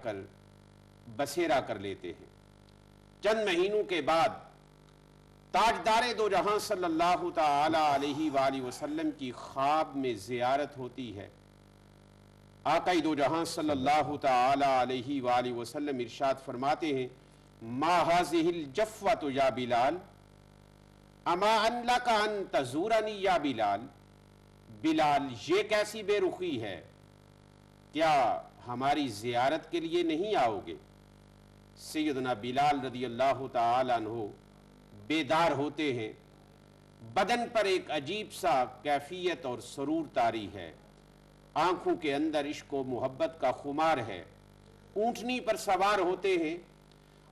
کر بسیرا کر لیتے ہیں۔ چند مہینوں کے بعد تاجدار دو جہاں صلی اللہ تعالی علیہ وآلہ وسلم کی خواب میں زیارت ہوتی ہے۔ آقا دو جہاں صلی اللہ تعالی علیہ وآلہ وسلم ارشاد فرماتے ہیں ما هذه الجفوة یا بلال اما ان لک ان تزورنی یا بلال، بلال یہ کیسی بے رخی ہے، کیا ہماری زیارت کے لیے نہیں آؤ گے؟ سیدنا بلال رضی اللہ تعالیٰ عنہ بیدار ہوتے ہیں، بدن پر ایک عجیب سا کیفیت اور سرور طاری ہے، آنکھوں کے اندر عشق و محبت کا خمار ہے، اونٹنی پر سوار ہوتے ہیں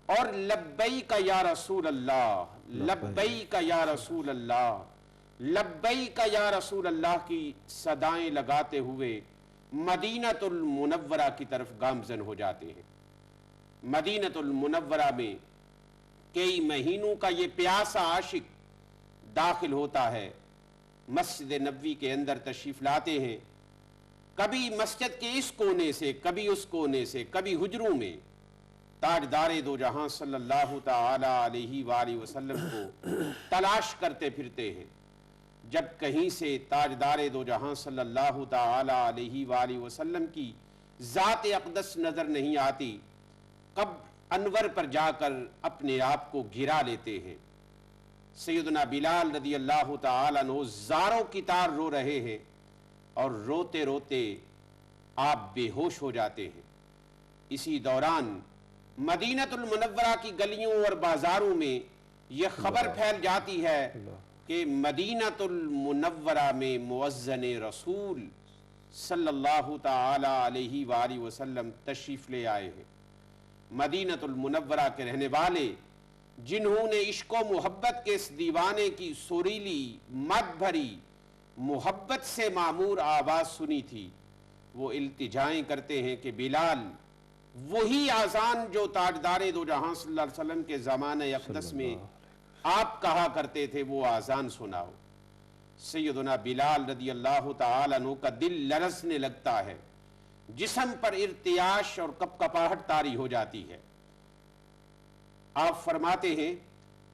اور لبیک یا رسول اللہ، لبیک یا رسول اللہ، لبیک یا رسول اللہ کی صدائیں لگاتے ہوئے مدینہ المنورہ کی طرف گامزن ہو جاتے ہیں۔ مدینہ المنورہ میں کئی مہینوں کا یہ پیاسا عاشق داخل ہوتا ہے، مسجد نبوی کے اندر تشریف لاتے ہیں، کبھی مسجد کے اس کونے سے، کبھی اس کونے سے، کبھی حجروں میں تاجدار دو جہاں صلی اللہ تعالی علیہ وآلہ وسلم کو تلاش کرتے پھرتے ہیں۔ جب کہیں سے تاجدار دو جہاں صلی اللہ تعالی علیہ وآلہ وسلم کی ذات اقدس نظر نہیں آتی، کب انور پر جا کر اپنے آپ کو گرا لیتے ہیں۔ سیدنا بلال رضی اللہ تعالی عنہ زاروں کی طار رو رہے ہیں اور روتے روتے آپ بے ہوش ہو جاتے ہیں۔ اسی دوران مدینہ المنورہ کی گلیوں اور بازاروں میں یہ خبر پھیل جاتی ہے کہ مدینہ المنورہ میں مؤذن رسول صلی اللہ تعالی علیہ وآلہ وسلم تشریف لے آئے ہیں۔ مدینہ المنورہ کے رہنے والے جنہوں نے عشق و محبت کے اس دیوانے کی سریلی مد بھری محبت سے معمور آواز سنی تھی، وہ التجائیں کرتے ہیں کہ بلال وہی آذان جو تاجدار دو جہاں صلی اللہ علیہ وسلم کے زمانہ اقدس میں آپ کہا کرتے تھے وہ آذان سناؤ۔ سیدنا بلال رضی اللہ تعالیٰ عنہ کا دل لرزنے لگتا ہے، جسم پر ارتعاش اور کپکپاہٹ طاری ہو جاتی ہے۔ آپ فرماتے ہیں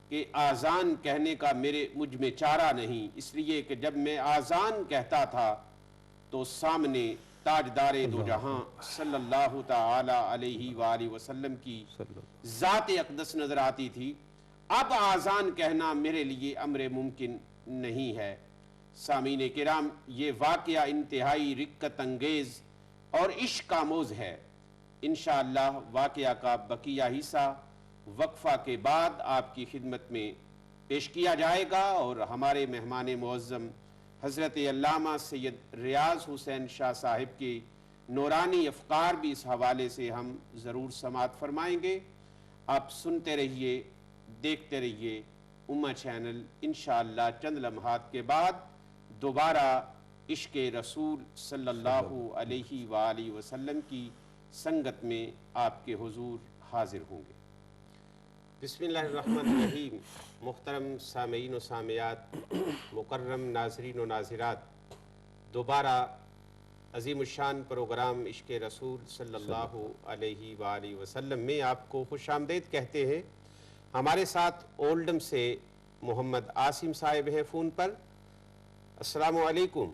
کہ آذان کہنے کا مجھ میں چارہ نہیں، اس لیے کہ جب میں آذان کہتا تھا تو سامنے تاجدار دو جہاں صلی اللہ تعالی علیہ وآلہ وسلم کی ذات اقدس نظر آتی تھی، اب آذان کہنا میرے لیے امر ممکن نہیں ہے۔ سامعین کرام، یہ واقعہ انتہائی رقت انگیز اور عشق آموز ہے۔ انشاءاللہ واقعہ کا بقیہ حصہ وقفہ کے بعد آپ کی خدمت میں پیش کیا جائے گا، اور ہمارے مہمان معظم حضرت علامہ سید ریاض حسین شاہ صاحب کے نورانی افکار بھی اس حوالے سے ہم ضرور سماعت فرمائیں گے۔ آپ سنتے رہیے، دیکھتے رہیے امہ چینل۔ انشاءاللہ چند لمحات کے بعد دوبارہ عشق رسول صلی اللہ علیہ وآلہ وسلم کی سنگت میں آپ کے حضور حاضر ہوں گے۔ بسم اللہ الرحمن الرحیم۔ محترم سامعین و سامعات، مکرم ناظرین و ناظرات، دوبارہ عظیم الشان پروگرام عشق رسول صلی اللہ علیہ وآلہ وسلم میں آپ کو خوش آمدید کہتے ہیں۔ ہمارے ساتھ اولڈم سے محمد عاصم صاحب ہیں فون پر۔ السلام علیکم۔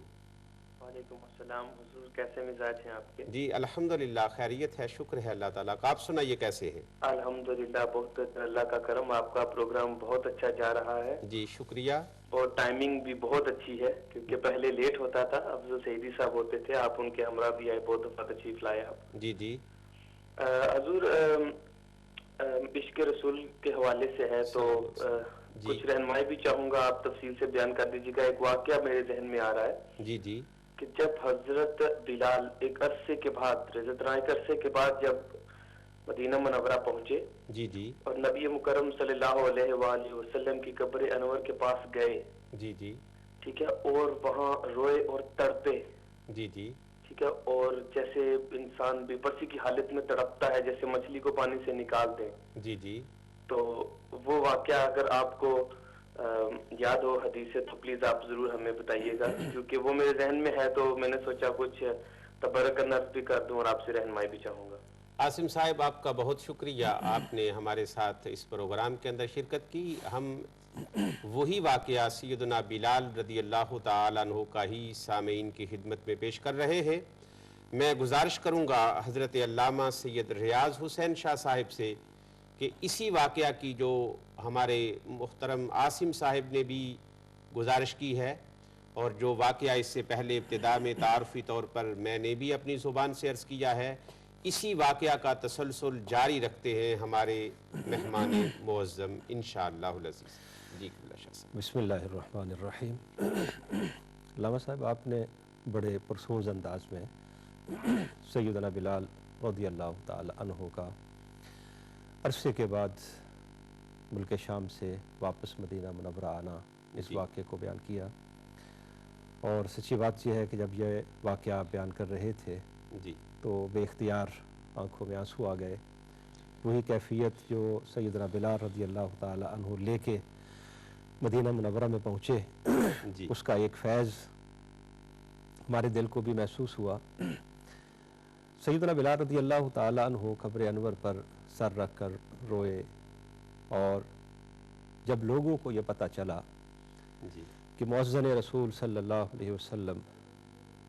وعلیکم السلام حضور، کیسے مزاج ہیں آپ کے؟ جی الحمدللہ خیریت ہے، شکر ہے اللہ تعالیٰ کا۔ آپ سنائیے کیسے ہیں؟ الحمدللہ بہت اللہ کا کرم، آپ کا پروگرام بہت اچھا جا رہا ہے۔ جی شکریہ۔ اور ٹائمنگ بھی بہت اچھی ہے، کیونکہ پہلے لیٹ ہوتا تھا، افضل سعیدی صاحب ہوتے تھے، آپ ان کے ہمراہ بھی آئے، بہت دفعہ تشریف لائے آپ۔ جی جی حضور عشق رسول کے حوالے سے ہے تو کچھ رہنمائی بھی چاہوں گا، آپ تفصیل سے بیان کر دیجیے گا۔ ایک واقعہ میرے ذہن میں آ رہا ہے جی جی کہ جب حضرت بلال ایک عرصے کے بعد، رضت رائے کے عرصے کے بعد جب مدینہ منورہ پہنچے جی جی اور نبی مکرم صلی اللہ علیہ وآلہ وسلم کی قبر انور کے پاس گئے، جی جی ٹھیک ہے، اور وہاں روئے اور تڑپے، جی جی ٹھیک ہے، اور جیسے انسان بے بسی کی حالت میں تڑپتا ہے، جیسے مچھلی کو پانی سے نکال دیں، جی جی تو وہ واقعہ اگر آپ کو یاد ہو حدیث سے تو پلیز آپ ضرور ہمیں بتائیے گا، کیونکہ وہ میرے ذہن میں ہے تو میں نے سوچا کچھ تبرک نظر بھی کر دوں اور آپ سے رہنمائی بھی چاہوں گا۔ आसिम साहब, आपका बहुत शुक्रिया, आपने हमारे साथ इस प्रोग्राम के अंदर शिरकत की। हम वही वाक़या सैयदना बिलाल रज़ी अल्लाह ताला अन्हु का ही सामीन की खिदमत में पेश कर रहे हैं। मैं गुजारिश करूँगा हज़रत अल्लामा सैयद रियाज़ हुसैन शाह साहिब से कि इसी वाक़या की जो हमारे मुहतरम आसिम साहिब ने भी गुजारिश की है और जो वाक़या इससे पहले इब्तिदा में तारुफ़ी तौर पर मैंने भी अपनी ज़ुबान से अर्ज़ किया है, इसी वाक़या का तसलसल जारी रखते हैं हमारे मेहमान मुअज़्ज़म इंशाअल्लाहुल अज़ीज़। जी शाह साहब। बिस्मिल्लाहिर्रहमानिर्रहीम। अल्लामा साहब, आपने बड़े पुरसोज़ अंदाज में सैयदना बिलाल रज़ियल्लाहु ताला अन्हु का अरसे के बाद मुल्क शाम से वापस मदीना मुनव्वरा आना, इस वाक़े को बयान किया। और सच्ची बात यह है कि जब यह वाक़या आप बयान कर रहे थे जी, तो बेख्तियार आँखों में आंसू आ गए। वही कैफियत जो सैयदना बिलाल रज़ियल्लाहु ताला अन्हु लेके मदीना मुनव्वरा में पहुँचे, उसका एक फैज़ हमारे दिल को भी महसूस हुआ। सैयदना बिलाल रज़ियल्लाहु ताला अन्हु क़ब्र अनवर पर सर रख कर रोए, और जब लोगों को ये पता चला जी, कि मुअज़्ज़िन रसूल सल्लल्लाहु अलैहि वसल्लम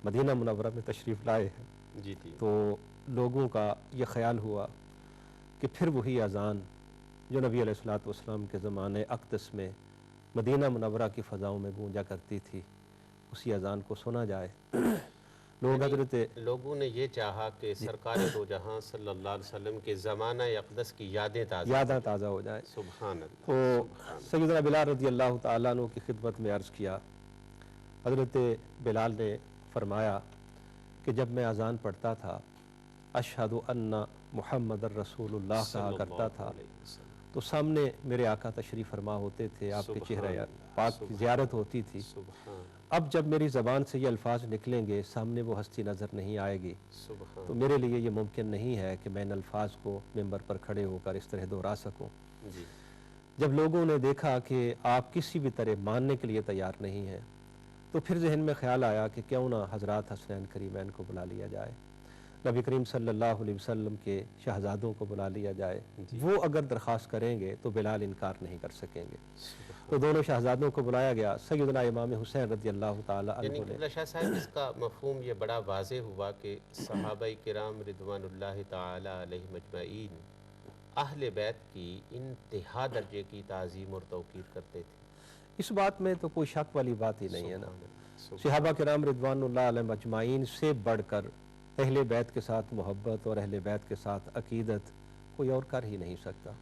मदीना मुनव्वरा में तशरीफ़ लाए हैं, जी, जी, तो लोगों का ये ख़याल हुआ कि फिर वही अज़ान जो नबी अलैहिस्सलातु वस्सलाम के ज़माने अक़दस में मदीना मुनव्वरा की फ़ज़ाओं में गूंजा करती थी, उसी अज़ान को सुना जाए। लोगों ने ये चाहा कि सरकार दो जहां सल्लल्लाहु अलैहि वसल्लम के ज़माना अक़दस की यादें ताज़ा हो जाए। सुभान अल्लाह। तो सैयदना बिलाल रज़ियल्लाहु ताला अन्हु की खिदमत में अर्ज़ किया। हज़रत बिलाल ने फरमाया कि जब मैं अज़ान पढ़ता था, अशहदु अन्ना मुहम्मदर रसूलुल्लाह कहा करता था, तो सामने मेरे आका तशरीफ़ फरमा होते थे, आपके चेहरे पाक की ज़ियारत होती थी। अब जब मेरी ज़बान से ये अल्फाज निकलेंगे, सामने वो हस्ती नज़र नहीं आएगी, तो मेरे लिए ये मुमकिन नहीं है कि मैं इन अल्फाज को मिंबर पर खड़े होकर इस तरह दोहरा सकूं। जब लोगों ने देखा कि आप किसी भी तरह मानने के लिए तैयार नहीं हैं, तो फिर जहन में ख्याल आया कि क्यों ना हज़रात हसनैन करीमैन को बुला लिया जाए, नबी करीम सल्लल्लाहु अलैहि वसल्लम के शहज़ादों को बुला लिया जाए। वो अगर दरख्वास्त करेंगे तो बिलाल इनकार नहीं कर सकेंगे। तो दोनों शहज़ादों को बुलाया गया। सैयदना इमाम हुसैन रज़ियल्लाहु ताला अन्हु ने, शाह साहब, इसका मफ़हूम ये बड़ा वाज़ेह हुआ कि सहाबाए किराम रिदवानुल्लाहि ताला अलैहिम अजमईन अहले बैत की इंतहा दर्जे की ताज़ीम और तौक़ीर करते थे। इस बात में तो कोई शक वाली बात ही नहीं है ना। सहाबा किराम रिदवानुल्लाहि अलैहिम अजमईन से बढ़कर अहले बैत के साथ मोहब्बत और अहले बैत के साथ अकीदत कोई और कर ही नहीं सकता।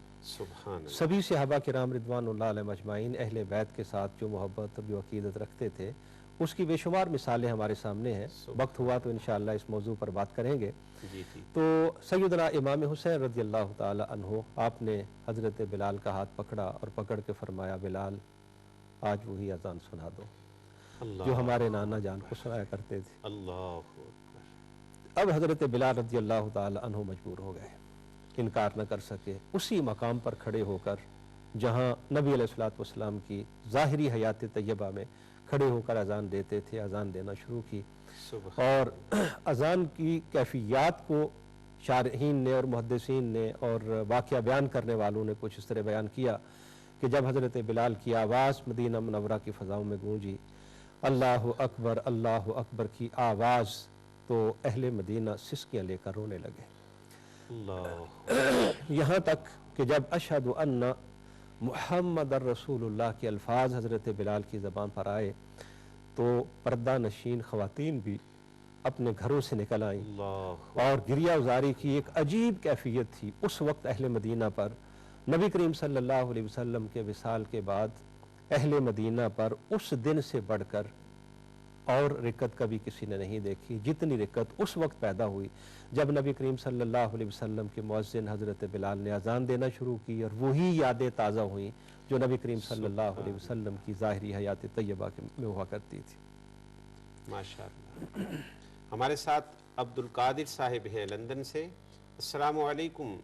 सभी सहाबा किराम रिदवानुल्लाहि अलैहिम अजमईन अहले बैत के साथ जो मोहब्बत और जो अकीदत रखते थे, उसकी बेशुमार मिसालें हमारे सामने हैं। वक्त हुआ तो इंशाअल्लाह इस मौजू पर बात करेंगे। तो सैयदना इमाम हुसैन रज़ियल्लाहु ताला अन्हु, आपने हज़रत बिलाल का हाथ पकड़ा और पकड़ के फरमाया, बिलाल आज वही अज़ान सुना दो जो हमारे नाना जान को सुनाया करते थे। अब हज़रत बिलाल रज़ियल्लाहु ताला अन्हु मजबूर हो गए, इनकार न कर सके। उसी मकाम पर खड़े होकर जहाँ नबी अलैहिस्सलातु वस्सलाम की ज़ाहिरी हयात तय्यबा में खड़े होकर अज़ान देते थे, अज़ान देना शुरू की। और अज़ान की कैफियत को शारहीन ने और मुहद्दिसीन ने और वाक़या बयान करने वालों ने कुछ इस तरह बयान किया कि जब हज़रत बिलाल की आवाज़ मदीना मुनव्वरा की फ़ज़ाओं में गूंजी, अल्लाहु अकबर की आवाज़, तो अहले मदीना सिसकियाँ लेकर रोने लगे। यहाँ तक कि जब अशहदु अन्ना मुहम्मदर रसूलुल्लाह के अल्फाज हज़रत बिलाल की ज़बान पर आए, तो पर्दा नशीन ख़वातीन भी अपने घरों से निकल आईं और गिरिया उजारी की एक अजीब कैफियत थी उस वक्त अहले मदीना पर। नबी करीम सल्लल्लाहु अलैहि वसल्लम के विसाल के बाद अहले मदीना पर उस दिन से बढ़कर और रिक्कत कभी किसी ने नहीं देखी, जितनी रिक्कत उस वक्त पैदा हुई जब नबी करीम सल्लल्लाहु अलैहि वसल्लम के मुअज़्ज़िन हज़रत बिलाल ने अज़ान देना शुरू की, और वही यादें ताज़ा हुई जो नबी करीम सल्लल्लाहु अलैहि वसल्लम की ज़ाहिरी हयात तय्यबा में हुआ करती थी। माशाअल्लाह। हमारे साथ अब्दुल कादिर साहिब हैं लंदन से। अस्सलामु अलैकुम